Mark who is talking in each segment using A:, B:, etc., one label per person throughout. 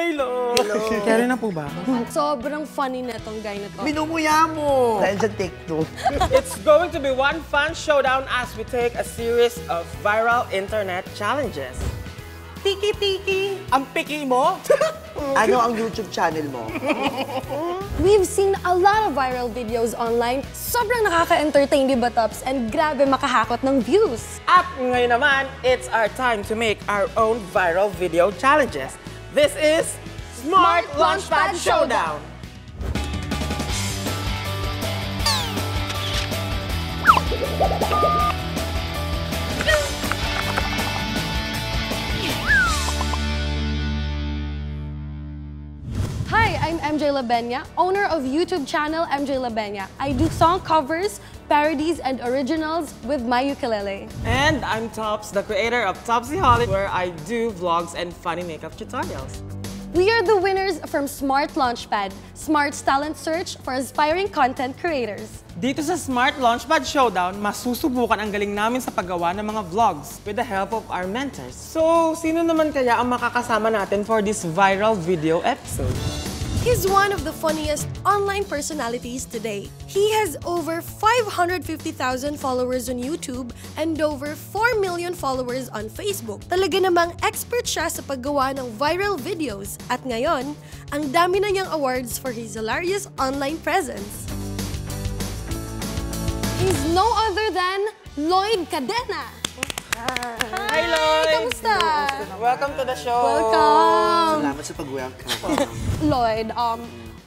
A: Hi, Lo! Hello! Kaya na po ba?
B: Sobrang funny na tong guy na to.
C: Minumuya mo! Dahil sa TikTok.
A: It's going to be one fun showdown as we take a series of viral internet challenges.
D: Tiki-tiki! Ang piki mo?
C: Ano ang YouTube channel mo?
B: We've seen a lot of viral videos online. Sobrang nakaka-entertain, di ba, Tops? And grabe makahakot ng views.
A: At ngayon naman, it's our time to make our own viral video challenges. This is Smart Launchpad Showdown!
B: Hi, I'm MJ Labenya, owner of YouTube channel MJ Labenya. I do song covers, parodies, and originals with my ukulele.
A: And I'm Tops, the creator of Topsy Holly, where I do vlogs and funny makeup tutorials.
B: We are the winners from Smart Launchpad, Smart's talent search for aspiring content creators.
A: Dito sa Smart Launchpad Showdown, masusubukan ang galing namin sa paggawa ng mga vlogs with the help of our mentors. So, sino naman kaya ang makakasama natin for this viral video episode?
B: He's one of the funniest online personalities today. He has over 550,000 followers on YouTube and over 4 million followers on Facebook. Talaga namang expert siya sa paggawa ng viral videos. At ngayon, ang dami na niyang awards for his hilarious online presence. He's no other than Lloyd Cadena.
A: Hi, Lloyd!
B: Kamusta?
A: Welcome to the show!
B: Welcome!
C: Salamat sa pag-welcome.
B: Lloyd,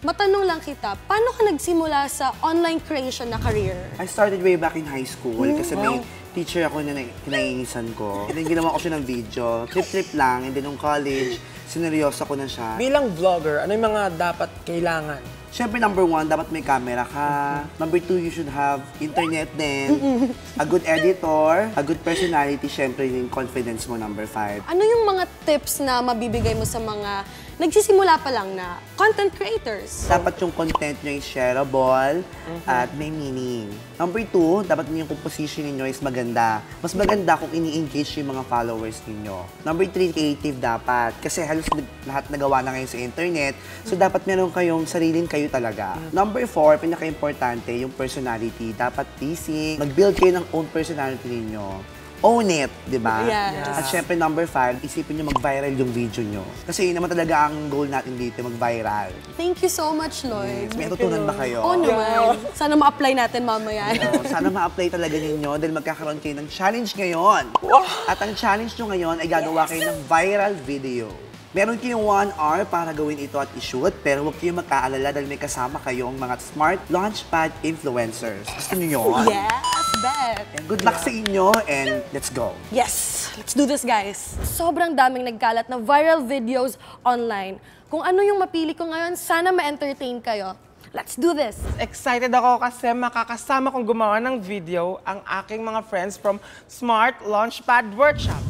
B: matanong lang kita, paano ka nagsimula sa online creation na career?
C: I started way back in high school kasi may teacher ako na kinainisan ko. And then ginawa ko siya ng video. Trip-trip lang. And then nung college, sineryoso ko na siya.
A: Bilang vlogger, ano yung mga dapat kailangan?
C: Siyempre, number 1, dapat may camera ka. Number 2, you should have internet din. A good editor, a good personality, siyempre yung confidence mo, number 5.
B: Ano yung mga tips na mabibigay mo sa mga nagsisimula pa lang na content creators?
C: Dapat yung content nyo is shareable at may meaning. Number 2, dapat yung composition ninyo is maganda. Mas maganda kung ini-engage yung mga followers ninyo. Number 3, creative dapat. Kasi halos lahat nagawa na ngayon sa internet. So dapat meron kayong sariling kayo talaga. Number 4, pinaka-importante, yung personality. Dapat pleasing. Mag-build kayo ng own personality ninyo. Own it, di ba?
B: Yes.
C: At syempre, number 5, isipin nyo mag-viral yung video nyo. Kasi yun naman talaga ang goal natin dito, mag-viral.
B: Thank you so much, Lloyd.
C: May natutunan ba kayo?
B: Oo naman. Sana ma-apply natin mamaya.
C: Sana ma-apply talaga ninyo dahil magkakaroon kayo ng challenge ngayon. At ang challenge nyo ngayon ay gagawa kayo ng viral video. Meron kayong 1 hour para gawin ito at i-shoot, pero huwag kayong magkaalala dahil may kasama kayong mga Smart Launchpad influencers. Gusto niyo yun?
B: Yes, bet!
C: And good luck sa inyo and let's go!
B: Yes! Let's do this, guys! Sobrang daming nagkalat na viral videos online. Kung ano yung mapili ko ngayon, sana ma-entertain kayo. Let's do this!
A: Excited ako kasi makakasama kong gumawa ng video ang aking mga friends from Smart Launchpad Workshop.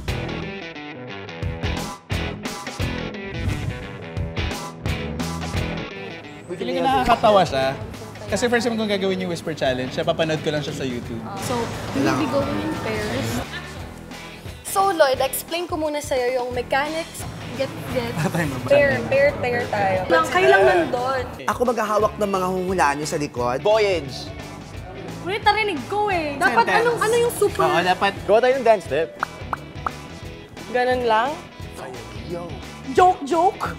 E: Feeling ko nakakatawa siya. Kasi first time kong gagawin yung Whisper Challenge, papanood ko lang siya sa YouTube.
B: So, we'll be going in pairs. So, Lloyd, explain ko muna sa'yo yung mechanics. Get. Pair tayo. Kayo lang nandun.
C: Ako maghahawak ng mga huhulaan nyo sa likod.
E: Voyage!
B: Ngunit narinig ko eh. Dapat ano yung super...
E: Oo, dapat. Gawa tayo ng dance step.
B: Ganun lang?
C: Yo!
B: Joke?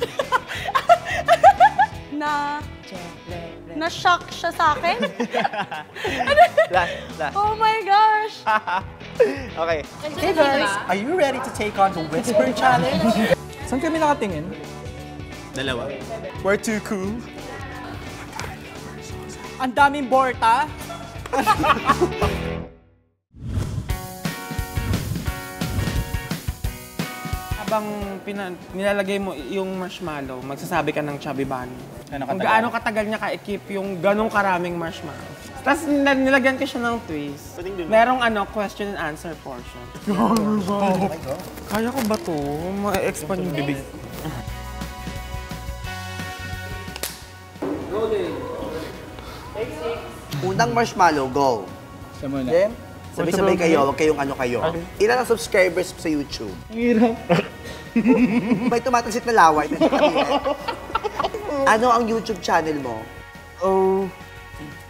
B: Na-shock siya sa akin?
E: Last.
B: Oh my gosh!
E: Okay.
D: Hey guys, are you ready to take on the Whisper Challenge?
A: Saan kami nakatingin?
E: Dalawa.
D: We're too cool. Ang daming borta.
A: Habang nilalagay mo yung marshmallow, magsasabi ka ng chubby bunny.
E: Ano
A: Kung
E: katagal?
A: gaano katagal niya ka-equip yung ganong karaming marshmallow. Tapos nilagyan ko siya ng twist. Merong question and answer portion. Kaya ko ba to? Ma-expand yung bibig.
C: Unang marshmallow, go!
E: Siya muna.
C: Then, Sabay-sabay kayo, huwag kayong ano kayo. Ilan ang subscribers sa YouTube?
E: Ang hirap.
C: May tumatagsit na laway. Medyo kabinet. Ano ang YouTube channel mo?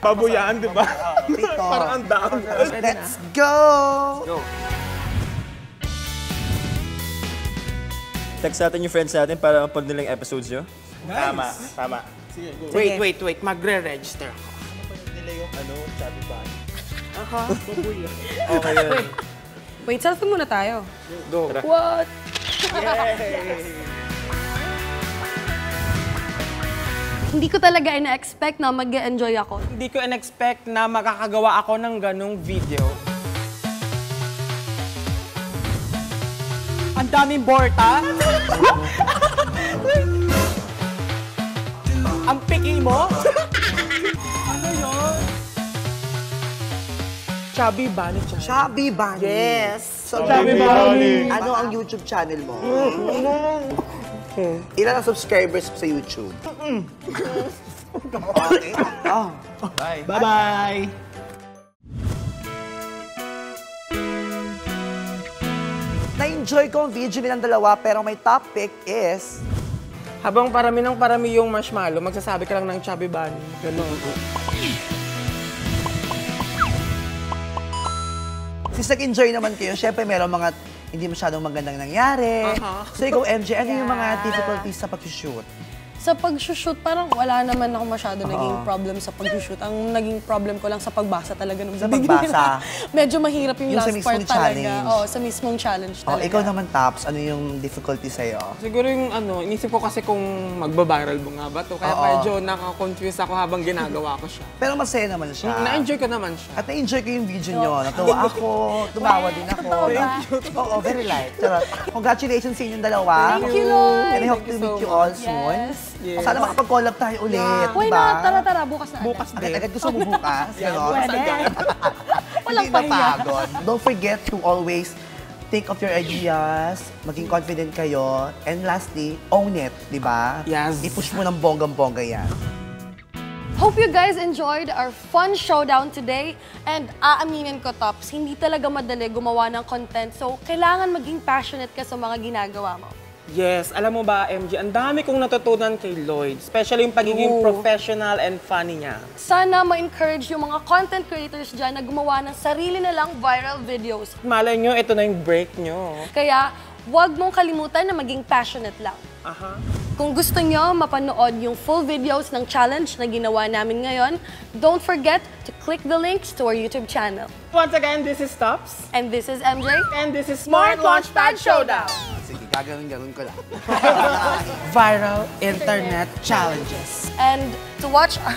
A: Babuyaan, di ba?
C: Pito.
A: Parang ang down.
C: Let's go!
F: Text natin yung friends natin para mapag nila yung episodes nyo.
E: Tama, tama.
A: Wait. Magre-register ako.
E: Nila yung sabi ba?
F: Okay yun.
B: Wait, selfie muna tayo.
A: Go.
B: What? Hindi ko talaga ina-expect na mag-enjoy ako.
A: Hindi ko in-expect na makakagawa ako ng ganong video. Ang daming borta. Ang piki mo. Ano yun? Chubby Bunny.
C: Chubby Bunny.
A: Yes.
C: So,
E: Chubby Bunny.
C: Ano ang YouTube channel mo? Ilan ang subscribers sa YouTube? Okay.
E: Bye-bye!
C: Na-enjoy ko ang video nilang dalawa pero may topic is...
A: Habang parami ng parami yung marshmallow, magsasabi ka lang ng Chubby Bunny. Ganon.
C: Since nag-enjoy naman kayo, syempre meron mga hindi masyadong magandang nangyari. So ikaw, MJ, ano yung mga difficulties sa pag-shoot?
B: Sa pag-shoot, parang wala naman ako masyado naging problem sa pag-shoot. Ang naging problem ko lang sa pagbasa talaga ng
C: Sa
B: bibig
C: pagbasa?
B: nila. Medyo mahirap yung
C: Yung sa
B: last
C: mismong
B: part talaga.
C: challenge?
B: Oo, sa mismong challenge
C: Oh,
B: talaga.
C: ikaw naman, Taps, ano yung difficulty sa'yo?
A: Siguro yung inisip ko kasi kung magbabiral mo nga ba to. Kaya
C: Oo.
A: medyo naka-confuse ako habang ginagawa ko siya.
C: Pero masaya naman siya.
A: Na-enjoy ko naman siya.
C: At na-enjoy ko yung video nyo. Natuwa ako, tumawa din ako. Oo, very light. Charot. Congratulations sa inyong dalawa.
B: Thank you, Lord.
C: And I hope to meet you all soon.
B: Yes.
C: Sana makapag-collab tayo ulit,
B: Why
C: diba?
B: not? Tara, bukas na.
A: Bukas din.
C: Agad gusto mo bukas? Gano'n?
B: Pwede. Walang
C: Hindi
B: pahiya.
C: napagod. Don't forget to always think of your ideas, maging confident kayo, and lastly, own it, di ba?
A: Yes.
C: I-push mo ng bonggang-bongga yan.
B: Hope you guys enjoyed our fun showdown today. And aaminin ko, Tops, hindi talaga madali gumawa ng content. So, kailangan maging passionate ka sa mga ginagawa mo.
A: Yes, alam mo ba, MJ, ang dami kong natutunan kay Lloyd. Especially yung pagiging professional and funny niya.
B: Sana ma-encourage yung mga content creators dyan na gumawa ng sarili na lang viral videos.
A: Malay nyo, ito na yung break nyo.
B: Kaya, huwag mong kalimutan na maging passionate lang. Kung gusto nyo mapanood yung full videos ng challenge na ginawa namin ngayon, don't forget to click the links to our YouTube channel.
A: Once again, this is Tops.
B: And this is MJ.
A: And this is Smart Launchpad Showdown.
C: Sige, gagawin ko lang.
A: Viral Internet Challenges.
B: And to watch our...